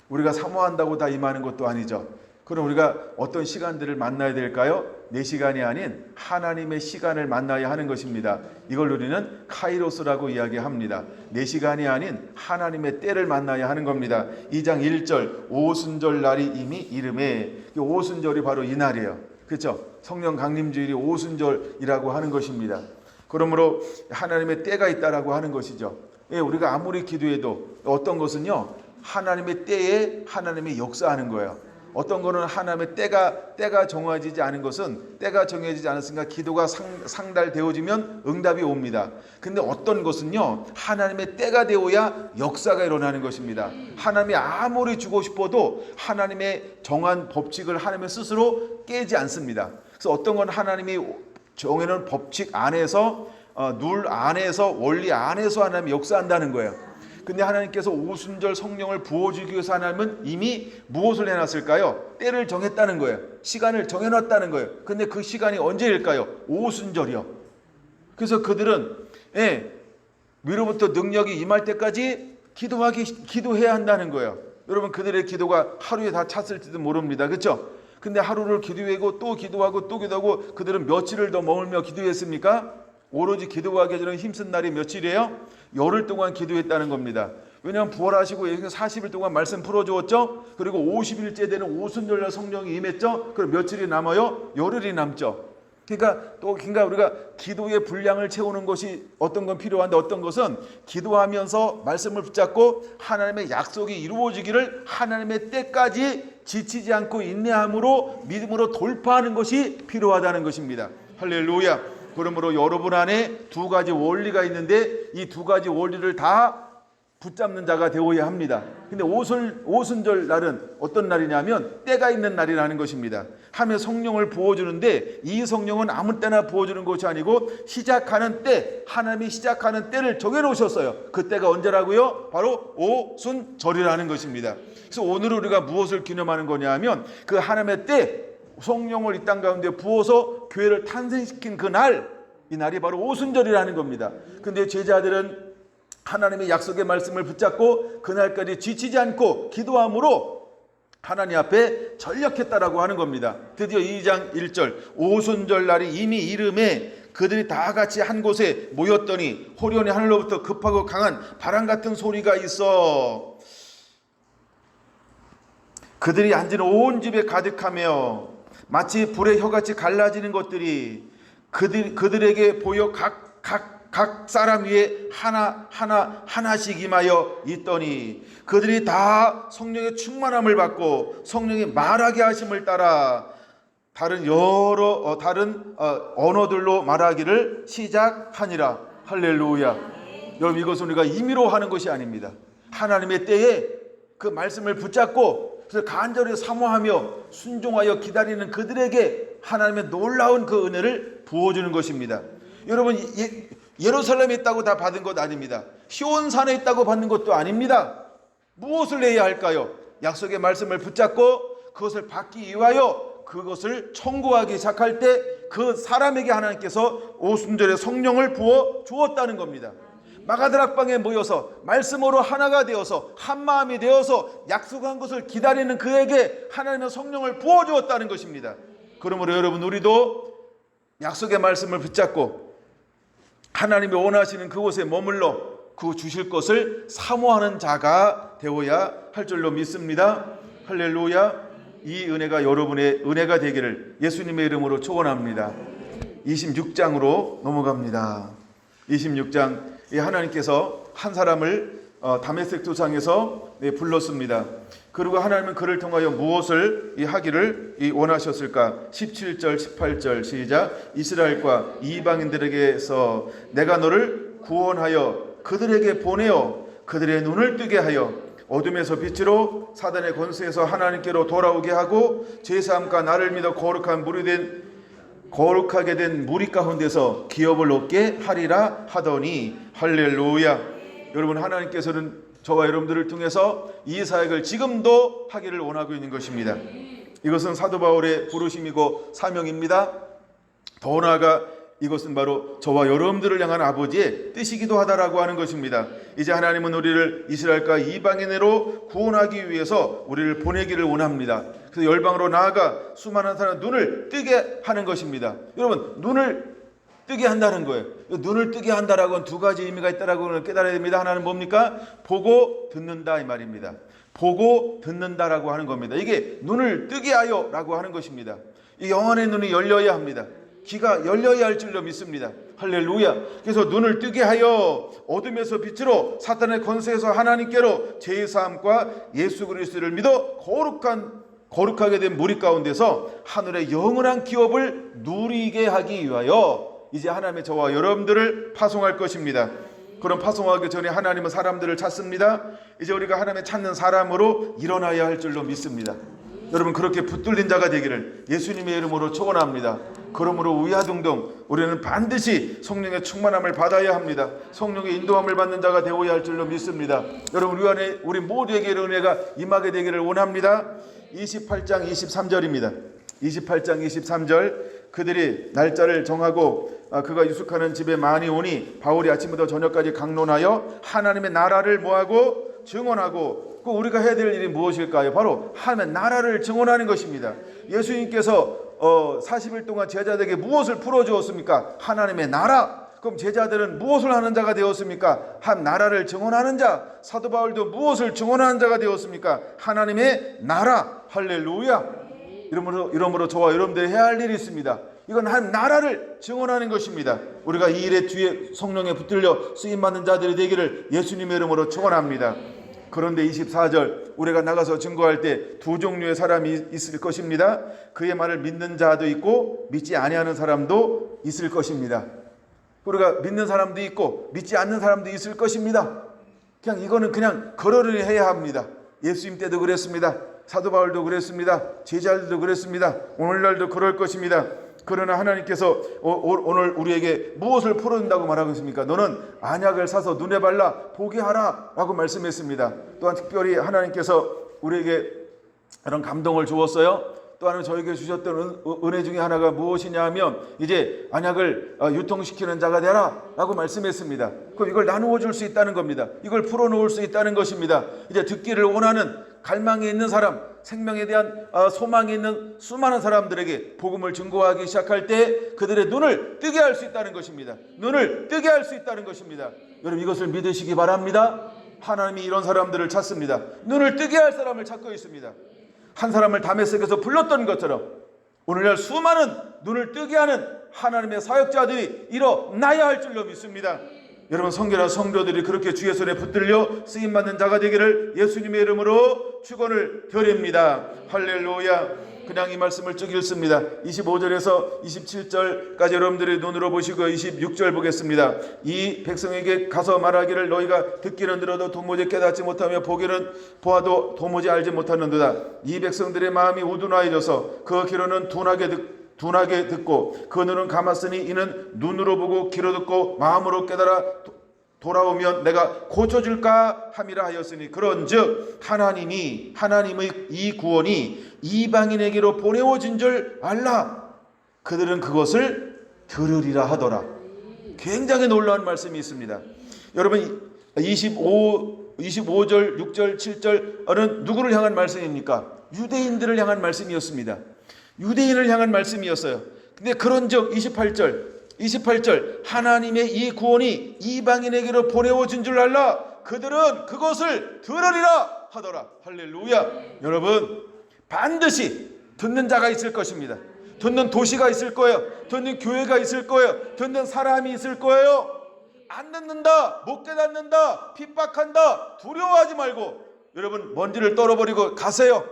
우리가 사모한다고 다 임하는 것도 아니죠. 그럼 우리가 어떤 시간들을 만나야 될까요? 내 시간이 아닌 하나님의 시간을 만나야 하는 것입니다. 이걸 우리는 카이로스라고 이야기합니다. 내 시간이 아닌 하나님의 때를 만나야 하는 겁니다. 2장 1절 오순절 날이 이미 이름에, 오순절이 바로 이 날이에요. 그렇죠? 성령 강림주일이 오순절이라고 하는 것입니다. 그러므로 하나님의 때가 있다라고 하는 것이죠. 우리가 아무리 기도해도 어떤 것은요, 하나님의 때에 하나님이 역사하는 거예요. 어떤 거는 하나님의 때가 정해지지 않은 것은, 때가 정해지지 않았으니까 기도가 상달되어지면 응답이 옵니다. 근데 어떤 것은요, 하나님의 때가 되어야 역사가 일어나는 것입니다. 하나님이 아무리 주고 싶어도 하나님의 정한 법칙을 하나님 스스로 깨지 않습니다. 그래서 어떤 건 하나님이 정해놓은 법칙 안에서, 룰 안에서, 원리 안에서 하나님이 역사한다는 거예요. 근데 하나님께서 오순절 성령을 부어주기 위해서 하나님은 이미 무엇을 해놨을까요? 때를 정했다는 거예요. 시간을 정해놨다는 거예요. 근데 그 시간이 언제일까요? 오순절이요. 그래서 그들은 위로부터 능력이 임할 때까지 기도해야 한다는 거예요. 여러분, 그들의 기도가 하루에 다 찼을지도 모릅니다. 그렇죠? 근데 하루를 기도하고 또 기도하고 또 기도하고 그들은 며칠을 더 머물며 기도했습니까? 오로지 기도하기 전에 힘쓴 날이 며칠이에요? 열흘 동안 기도했다는 겁니다. 왜냐하면 부활하시고 40일 동안 말씀 풀어주었죠. 그리고 50일째 되는 오순절날 성령이 임했죠. 그럼 며칠이 남아요? 열흘이 남죠. 그러니까 우리가 기도의 분량을 채우는 것이 어떤 건 필요한데, 어떤 것은 기도하면서 말씀을 붙잡고 하나님의 약속이 이루어지기를 하나님의 때까지 지치지 않고 인내함으로 믿음으로 돌파하는 것이 필요하다는 것입니다. 할렐루야. 그러므로 여러분 안에 두 가지 원리가 있는데 이 두 가지 원리를 다 붙잡는 자가 되어야 합니다. 근데 오순절 날은 어떤 날이냐면 때가 있는 날이라는 것입니다. 하며 성령을 부어주는데 이 성령은 아무 때나 부어주는 것이 아니고 시작하는 때, 하나님이 시작하는 때를 정해놓으셨어요. 그 때가 언제라고요? 바로 오순절이라는 것입니다. 그래서 오늘 우리가 무엇을 기념하는 거냐 하면 그 하나님의 때, 성령을 이 땅 가운데 부어서 교회를 탄생시킨 그 날, 이 날이 바로 오순절이라는 겁니다. 근데 제자들은 하나님의 약속의 말씀을 붙잡고 그날까지 지치지 않고 기도함으로 하나님 앞에 전력했다라고 하는 겁니다. 드디어 2장 1절 오순절 날이 이미 이름에 그들이 다 같이 한 곳에 모였더니 호련히 하늘로부터 급하고 강한 바람 같은 소리가 있어 그들이 앉은 온 집에 가득하며 마치 불의 혀같이 갈라지는 것들이 그들에게 보여 각 사람 위에 하나씩 임하여 있더니 그들이 다 성령의 충만함을 받고 성령의 말하게 하심을 따라 다른 언어들로 말하기를 시작하니라. 할렐루야. 여러분, 이것은 우리가 임의로 하는 것이 아닙니다. 하나님의 때에 그 말씀을 붙잡고 그래서 간절히 사모하며 순종하여 기다리는 그들에게 하나님의 놀라운 그 은혜를 부어주는 것입니다. 여러분, 예루살렘에 있다고 다 받은 것 아닙니다. 시온산에 있다고 받는 것도 아닙니다. 무엇을 해야 할까요? 약속의 말씀을 붙잡고 그것을 받기 위하여 그것을 청구하기 시작할 때 그 사람에게 하나님께서 오순절에 성령을 부어 주었다는 겁니다. 마가드락방에 모여서 말씀으로 하나가 되어서 한마음이 되어서 약속한 것을 기다리는 그에게 하나님의 성령을 부어 주었다는 것입니다. 그러므로 여러분, 우리도 약속의 말씀을 붙잡고 하나님이 원하시는 그곳에 머물러 그 주실 것을 사모하는 자가 되어야 할 줄로 믿습니다. 할렐루야. 이 은혜가 여러분의 은혜가 되기를 예수님의 이름으로 축원합니다. 26장으로 넘어갑니다. 26장, 하나님께서 한 사람을 다메섹 도상에서 불렀습니다. 그리고 하나님은 그를 통하여 무엇을 하기를 원하셨을까? 17절 18절 시작. 이스라엘과 이방인들에게서 내가 너를 구원하여 그들에게 보내어 그들의 눈을 뜨게 하여 어둠에서 빛으로 사단의 권세에서 하나님께로 돌아오게 하고 제사함과 나를 믿어 거룩하게 된 무리 가운데서 기업을 얻게 하리라 하더니 할렐루야. 여러분, 하나님께서는 저와 여러분들을 통해서 이 사역을 지금도 하기를 원하고 있는 것입니다. 이것은 사도 바울의 부르심이고 사명입니다. 더 나아가 이것은 바로 저와 여러분들을 향한 아버지의 뜻이기도 하다라고 하는 것입니다. 이제 하나님은 우리를 이스라엘과 이방인으로 구원하기 위해서 우리를 보내기를 원합니다. 그래서 열방으로 나아가 수많은 사람의 눈을 뜨게 하는 것입니다. 여러분, 눈을 뜨게 한다는 거예요. 눈을 뜨게 한다라고는 두 가지 의미가 있다라고 깨달아야 됩니다. 하나는 뭡니까? 보고 듣는다 이 말입니다. 보고 듣는다라고 하는 겁니다. 이게 눈을 뜨게 하여 라고 하는 것입니다. 이 영혼의 눈이 열려야 합니다. 귀가 열려야 할 줄로 믿습니다. 할렐루야. 그래서 눈을 뜨게 하여 어둠에서 빛으로 사탄의 권세에서 하나님께로 제사함과 예수 그리스도를 믿어 거룩하게 된 무리 가운데서 하늘의 영원한 기업을 누리게 하기 위하여 이제 하나님의 저와 여러분들을 파송할 것입니다. 그럼 파송하기 전에 하나님은 사람들을 찾습니다. 이제 우리가 하나님의 찾는 사람으로 일어나야 할 줄로 믿습니다. 여러분, 그렇게 붙들린 자가 되기를 예수님의 이름으로 축원합니다. 그러므로 위아둥둥 우리는 반드시 성령의 충만함을 받아야 합니다. 성령의 인도함을 받는 자가 되어야 할 줄로 믿습니다. 여러분, 우리 모두에게 은혜가 임하게 되기를 원합니다. 28장 23절입니다. 28장 23절. 그들이 날짜를 정하고 그가 유숙하는 집에 많이 오니 바울이 아침부터 저녁까지 강론하여 하나님의 나라를 뭐하고 증언하고. 우리가 해야 될 일이 무엇일까요? 바로 하나님의 나라를 증언하는 것입니다. 예수님께서 40일 동안 제자들에게 무엇을 풀어주었습니까? 하나님의 나라. 그럼 제자들은 무엇을 하는 자가 되었습니까? 한 나라를 증언하는 자. 사도 바울도 무엇을 증언하는 자가 되었습니까? 하나님의 나라. 할렐루야. 이러므로 저와 여러분들이 해야 할 일이 있습니다. 이건 한 나라를 증언하는 것입니다. 우리가 이 일의 뒤에 성령에 붙들려 쓰임받는 자들이 되기를 예수님의 이름으로 축원합니다. 그런데 24절, 우리가 나가서 증거할 때 두 종류의 사람이 있을 것입니다. 그의 말을 믿는 자도 있고 믿지 아니하는 사람도 있을 것입니다. 우리가 믿는 사람도 있고 믿지 않는 사람도 있을 것입니다. 이거는 그냥 거러를 해야 합니다. 예수님 때도 그랬습니다. 사도 바울도 그랬습니다. 제자들도 그랬습니다. 오늘날도 그럴 것입니다. 그러나 하나님께서 오늘 우리에게 무엇을 풀어준다고 말하고 있습니까? 너는 안약을 사서 눈에 발라 보게 하라 라고 말씀했습니다. 또한 특별히 하나님께서 우리에게 그런 감동을 주었어요. 또 하나 저에게 주셨던 은혜 중에 하나가 무엇이냐 하면 이제 안약을 유통시키는 자가 되라 라고 말씀했습니다. 그럼 이걸 나누어 줄 수 있다는 겁니다. 이걸 풀어놓을 수 있다는 것입니다. 이제 듣기를 원하는 갈망이 있는 사람, 생명에 대한 소망이 있는 수많은 사람들에게 복음을 증거하기 시작할 때 그들의 눈을 뜨게 할 수 있다는 것입니다. 눈을 뜨게 할 수 있다는 것입니다. 여러분, 이것을 믿으시기 바랍니다. 하나님이 이런 사람들을 찾습니다. 눈을 뜨게 할 사람을 찾고 있습니다. 한 사람을 다메섹에서 불렀던 것처럼 오늘날 수많은 눈을 뜨게 하는 하나님의 사역자들이 일어나야 할 줄로 믿습니다. 여러분, 성결한 성도들이 그렇게 주의 손에 붙들려 쓰임받는 자가 되기를 예수님의 이름으로 축원을 드립니다. 할렐루야. 그냥 이 말씀을 쭉 읽습니다. 25절에서 27절까지 여러분들이 눈으로 보시고 26절 보겠습니다. 이 백성에게 가서 말하기를 너희가 듣기는 들어도 도무지 깨닫지 못하며 보기는 보아도 도무지 알지 못하는도다. 이 백성들의 마음이 우둔하여져서 그 귀로는 둔하게 듣고 그 눈은 감았으니 이는 눈으로 보고 귀로 듣고 마음으로 깨달아 돌아오면 내가 고쳐줄까 함이라 하였으니 그런즉 하나님의 이 구원이 이방인에게로 보내어진 줄 알라. 그들은 그것을 들으리라 하더라. 굉장히 놀라운 말씀이 있습니다. 여러분, 25절 6절 7절은 누구를 향한 말씀입니까? 유대인들을 향한 말씀이었습니다. 유대인을 향한 말씀이었어요. 근데 그런즉 28절 하나님의 이 구원이 이방인에게로 보내어진 줄 알라. 그들은 그것을 들으리라 하더라. 할렐루야. 여러분, 반드시 듣는 자가 있을 것입니다. 듣는 도시가 있을 거예요. 듣는 교회가 있을 거예요. 듣는 사람이 있을 거예요. 안 듣는다, 못 깨닫는다, 핍박한다, 두려워하지 말고 여러분 먼지를 떨어버리고 가세요.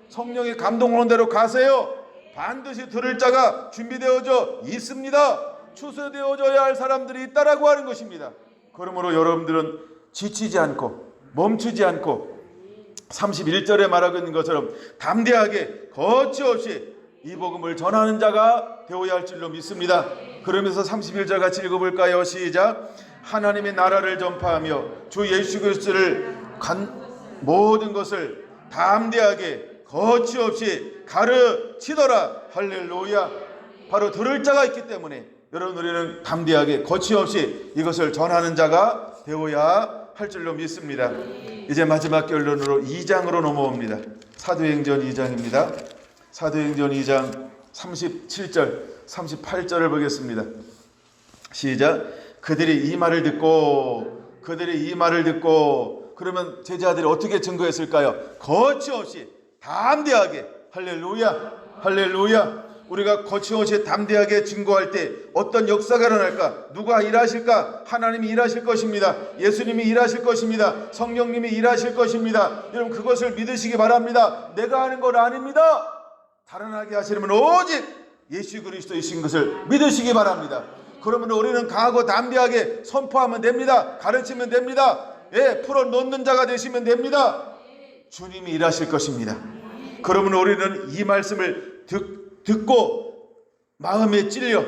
성령의 감동하는 대로 가세요. 반드시 들을 자가 준비되어져 있습니다. 추수되어져야 할 사람들이 있다라고 하는 것입니다. 그러므로 여러분들은 지치지 않고 멈추지 않고 31절에 말하고 있는 것처럼 담대하게 거침없이 이 복음을 전하는 자가 되어야 할 줄로 믿습니다. 그러면서 31절 같이 읽어볼까요? 시작. 하나님의 나라를 전파하며 주 예수 그리스도를 모든 것을 담대하게 거침없이 가르치더라. 할렐루야. 바로 들을 자가 있기 때문에 여러분 우리는 담대하게 거침없이 이것을 전하는 자가 되어야 할 줄로 믿습니다. 이제 마지막 결론으로 2장으로 넘어옵니다. 사도행전 2장입니다. 사도행전 2장 37절 38절을 보겠습니다. 시작. 그들이 이 말을 듣고 그러면 제자들이 어떻게 증거했을까요? 거침없이 담대하게. 할렐루야, 할렐루야. 우리가 거침없이 담대하게 증거할 때 어떤 역사가 일어날까? 누가 일하실까? 하나님이 일하실 것입니다. 예수님이 일하실 것입니다. 성령님이 일하실 것입니다. 여러분 그것을 믿으시기 바랍니다. 내가 하는 건 아닙니다. 달아나게 하시려면 오직 예수 그리스도이신 것을 믿으시기 바랍니다. 그러면 우리는 강하고 담대하게 선포하면 됩니다. 가르치면 됩니다. 풀어놓는 자가 되시면 됩니다. 주님이 일하실 것입니다. 그러면 우리는 이 말씀을 듣고 마음에 찔려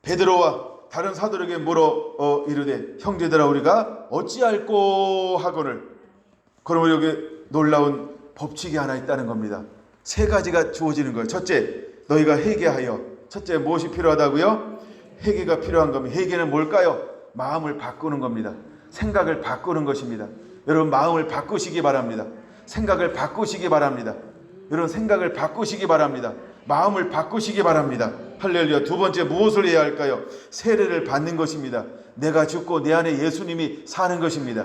베드로와 다른 사도에게 물어 이르되 형제들아 우리가 어찌할꼬 하거늘. 그러면 여기 놀라운 법칙이 하나 있다는 겁니다. 세 가지가 주어지는 거예요. 첫째, 너희가 회개하여. 첫째, 무엇이 필요하다고요? 회개가 필요한 겁니다. 회개는 뭘까요? 마음을 바꾸는 겁니다. 생각을 바꾸는 것입니다. 여러분 마음을 바꾸시기 바랍니다. 생각을 바꾸시기 바랍니다. 여러분 생각을 바꾸시기 바랍니다. 마음을 바꾸시기 바랍니다. 할렐루야. 두 번째, 무엇을 해야 할까요? 세례를 받는 것입니다. 내가 죽고 내 안에 예수님이 사는 것입니다.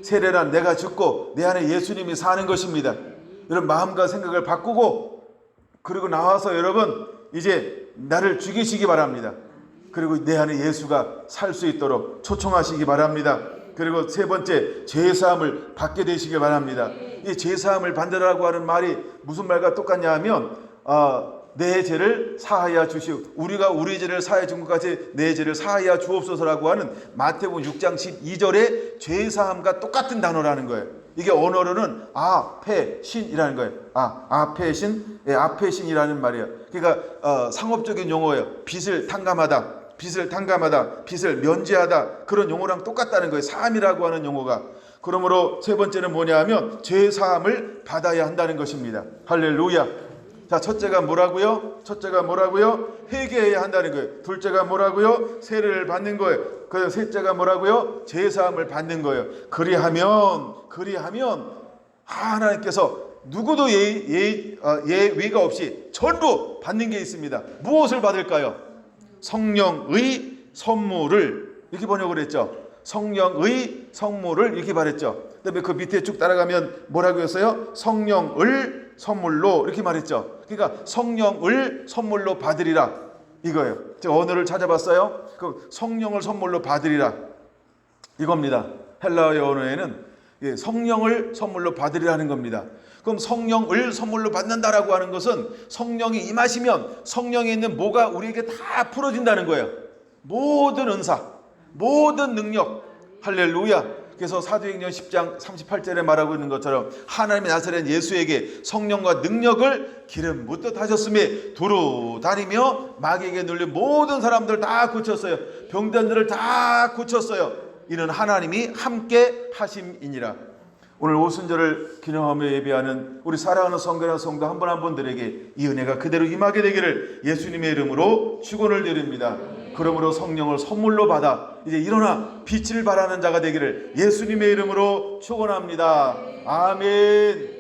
세례란 내가 죽고 내 안에 예수님이 사는 것입니다. 여러분 마음과 생각을 바꾸고 그리고 나와서 여러분 이제 나를 죽이시기 바랍니다. 그리고 내 안에 예수가 살 수 있도록 초청하시기 바랍니다. 그리고 세 번째, 죄사함을 받게 되시기 바랍니다. 이 죄사함을 받으라고 하는 말이 무슨 말과 똑같냐 하면 내 죄를 사하여 주시오. 우리가 우리 죄를 사하여 준 것 같이 내 죄를 사하여 주옵소서라고 하는 마태복음 6장 12절의 죄사함과 똑같은 단어라는 거예요. 이게 언어로는 아페신이라는 거예요. 아페신, 아페신이라는 말이에요. 그러니까 상업적인 용어예요. 빚을 탕감하다, 빚을 면제하다, 그런 용어랑 똑같다는 거예요. 사함이라고 하는 용어가. 그러므로 세 번째는 뭐냐 하면 죄 사함을 받아야 한다는 것입니다. 할렐루야. 자, 첫째가 뭐라고요? 회개해야 한다는 거예요. 둘째가 뭐라고요? 세례를 받는 거예요. 그 셋째가 뭐라고요? 죄 사함을 받는 거예요. 그리하면 하나님께서 누구도 예외가 없이 전부 받는 게 있습니다. 무엇을 받을까요? 성령의 선물을, 이렇게 번역을 했죠. 성령의 선물을 이렇게 말했죠. 그다음에 그 밑에 쭉 따라가면 뭐라고 했어요? 성령을 선물로, 이렇게 말했죠. 그러니까 성령을 선물로 받으리라 이거예요. 제가 언어를 찾아봤어요. 그 성령을 선물로 받으리라 이겁니다. 헬라어 언어에는 성령을 선물로 받으리라는 겁니다. 그럼 성령을 선물로 받는다라고 하는 것은 성령이 임하시면 성령에 있는 뭐가 우리에게 다 풀어진다는 거예요. 모든 은사, 모든 능력. 할렐루야. 그래서 사도행전 10장 38절에 말하고 있는 것처럼 하나님의 나사렛 예수에게 성령과 능력을 기름 붓듯 하셨음에 두루 다니며 마귀에게 눌린 모든 사람들 다 고쳤어요. 병든들을 다 고쳤어요. 이는 하나님이 함께 하심이니라. 오늘 오순절을 기념하며 예배하는 우리 사랑하는 성도나 성도 한 분 한 분들에게 이 은혜가 그대로 임하게 되기를 예수님의 이름으로 축원을 드립니다. 그러므로 성령을 선물로 받아 이제 일어나 빛을 발하는 자가 되기를 예수님의 이름으로 축원합니다. 아멘.